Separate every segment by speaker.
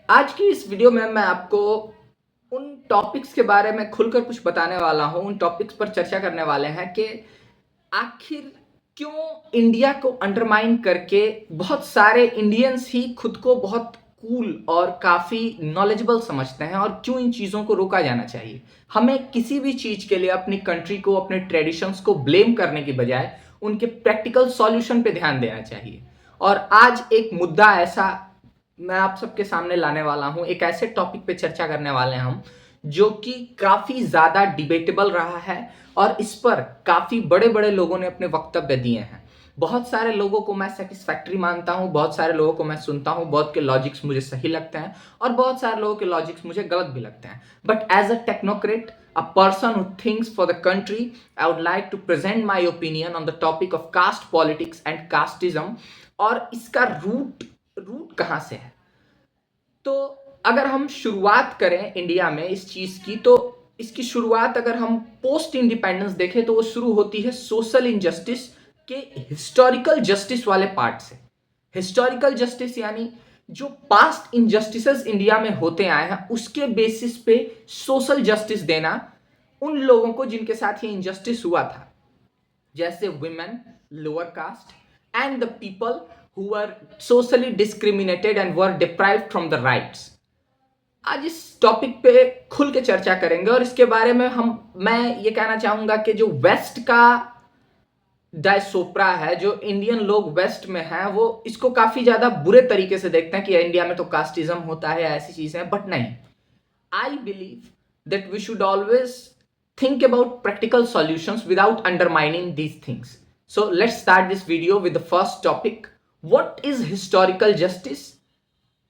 Speaker 1: आज की इस वीडियो में मैं आपको उन टॉपिक्स के बारे में खुलकर कुछ बताने वाला हूँ, उन टॉपिक्स पर चर्चा करने वाले हैं कि आखिर क्यों इंडिया को अंडरमाइन करके बहुत सारे इंडियंस ही खुद को बहुत कूल और काफ़ी नॉलेजेबल समझते हैं और क्यों इन चीज़ों को रोका जाना चाहिए। हमें किसी भी चीज़ के लिए अपनी कंट्री को, अपने ट्रेडिशंस को ब्लेम करने की बजाय उनके प्रैक्टिकल सॉल्यूशन पे ध्यान देना चाहिए। और आज एक मुद्दा ऐसा मैं आप सबके सामने लाने वाला हूं, एक ऐसे टॉपिक पे चर्चा करने वाले हैं हम जो कि काफी ज्यादा डिबेटेबल रहा है और इस पर काफी बड़े बड़े लोगों ने अपने वक्तव्य दिए हैं। बहुत सारे लोगों को मैं सेटिस्फैक्ट्री मानता हूं, बहुत सारे लोगों को मैं सुनता हूं, बहुत के लॉजिक्स मुझे सही लगते हैं और बहुत सारे लोगों के लॉजिक्स मुझे गलत भी लगते हैं। But as a technocrat, a person who thinks for the country, I would like to present my opinion on the topic of caste politics and casteism और इसका रूट रूट कहां से है। तो अगर हम शुरुआत करें इंडिया में इस चीज की, तो इसकी शुरुआत अगर हम पोस्ट इंडिपेंडेंस देखें तो वो शुरू होती है सोशल इनजस्टिस के हिस्टोरिकल जस्टिस वाले पार्ट से। हिस्टोरिकल जस्टिस यानी जो पास्ट इनजस्टिसेस इंडिया में होते आए हैं उसके बेसिस पे सोशल जस्टिस देना उन लोगों को जिनके साथ ये इनजस्टिस हुआ था, जैसे women, lower caste, and the people who were socially discriminated and were deprived from the rights. आज इस टॉपिक पे खुल के चर्चा करेंगे और इसके बारे में मैं ये कहना चाहूंगा कि जो वेस्ट का डायसोप्रा है, जो इंडियन लोग वेस्ट में हैं, वो इसको काफी ज्यादा बुरे तरीके से देखते हैं कि इंडिया में तो कास्टिज्म होता है, ऐसी चीजें। बट नहीं, I believe that we should always think about practical solutions without undermining these things. So let's start this video with the first topic. What is historical justice?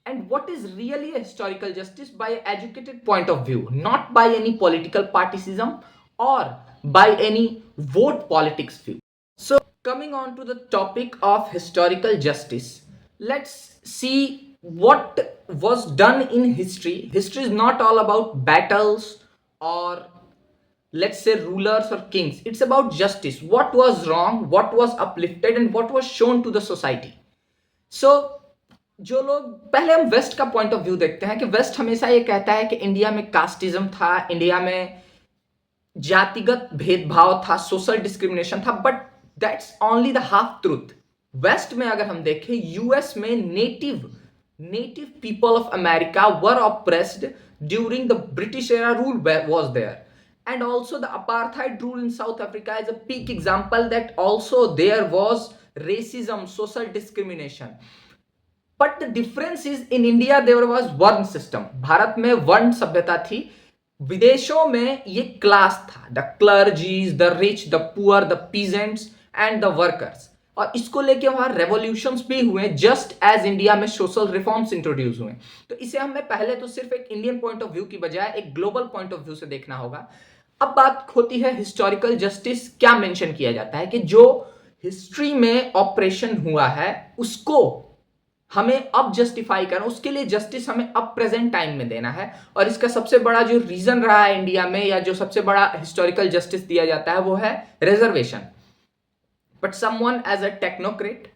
Speaker 1: And what is really a historical justice by an educated point of view, not by any political partisanship or by any vote politics view. So coming on to the topic of historical justice, let's see what was done in history. History is not all about battles or, let's say, rulers or kings. It's about justice. What was wrong, what was uplifted, and what was shown to the society. So जो लोग, पहले हम waste का point of view देखते हैं कि waste हमेशा ये कहता है कि इंडिया में कास्टिज्म था, इंडिया में जातिगत भेदभाव था, सोशल डिस्क्रिमिनेशन था। But that's only the half truth. West में अगर हम देखें, यूएस में native people of America were oppressed during the British era rule was there, and also the apartheid rule in South Africa is a peak example that also there was racism, social discrimination. But the difference is in India there was varna system. Bharat में वर्ण सभ्यता थी, विदेशों में ये class था, the clergies, the rich, the poor, the peasants and the workers. और इसको लेके वहां रेवोल्यूशंस भी हुए, जस्ट एज इंडिया में सोशल रिफॉर्म्स इंट्रोड्यूस हुए। तो इसे हमें पहले तो सिर्फ एक इंडियन पॉइंट ऑफ व्यू की बजाय एक ग्लोबल पॉइंट ऑफ व्यू से देखना होगा। अब बात होती है हिस्टोरिकल जस्टिस। क्या मेंशन किया जाता है कि जो हिस्ट्री में ऑपरेशन हुआ है उसको हमें अब जस्टिफाई करना, उसके लिए जस्टिस हमें अब प्रेजेंट टाइम में देना है। और इसका सबसे बड़ा जो रीजन रहा है इंडिया में, या जो सबसे बड़ा हिस्टोरिकल जस्टिस दिया जाता है, वो है reservation. But someone as a technocrat,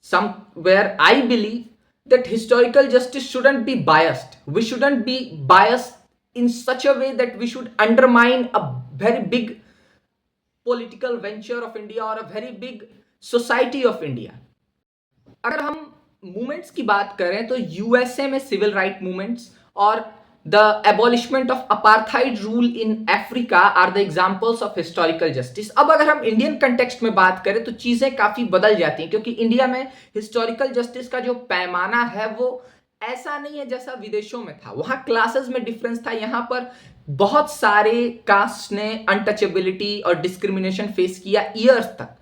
Speaker 1: somewhere I believe that historical justice shouldn't be biased. We shouldn't be biased in such a way that we should undermine a very big political venture of India or a very big society of India. अगर हम movements की बात करें तो USA में civil right movements और the abolition of apartheid rule in Africa are the examples of historical justice. अब अगर हम इंडियन कंटेक्स्ट में बात करें तो चीजें काफी बदल जाती हैं, क्योंकि इंडिया में हिस्टोरिकल जस्टिस का जो पैमाना है वो ऐसा नहीं है जैसा विदेशों में था। वहां क्लासेस में डिफरेंस था, यहां पर बहुत सारे कास्ट ने अनटचेबिलिटी और डिस्क्रिमिनेशन फेस किया ईयर्स तक।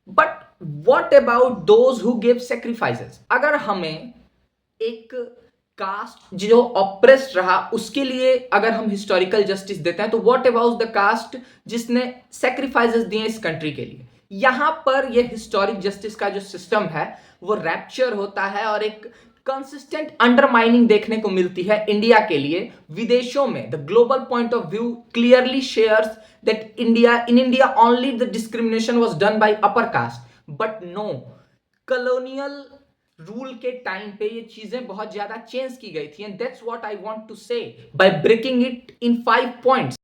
Speaker 1: But what about those who give sacrifices? अगर हमें एक कास्ट जो ऑप्रेस्ड रहा उसके लिए अगर हम हिस्टोरिकल जस्टिस देते हैं, तो व्हाट अबाउट द कास्ट जिसने सेक्रीफाइसेस दिए इस कंट्री के लिए? यहां पर ये हिस्टोरिक जस्टिस का जो सिस्टम है वो रैप्चर होता है और एक कंसिस्टेंट अंडरमाइनिंग देखने को मिलती है इंडिया के लिए विदेशों में। The global point of view clearly shares that in India only the discrimination was done by upper caste, but no, colonial rule के टाइम पे ये चीजें बहुत ज्यादा चेंज की गई थी, and that's what I want to say by breaking it in 5 points.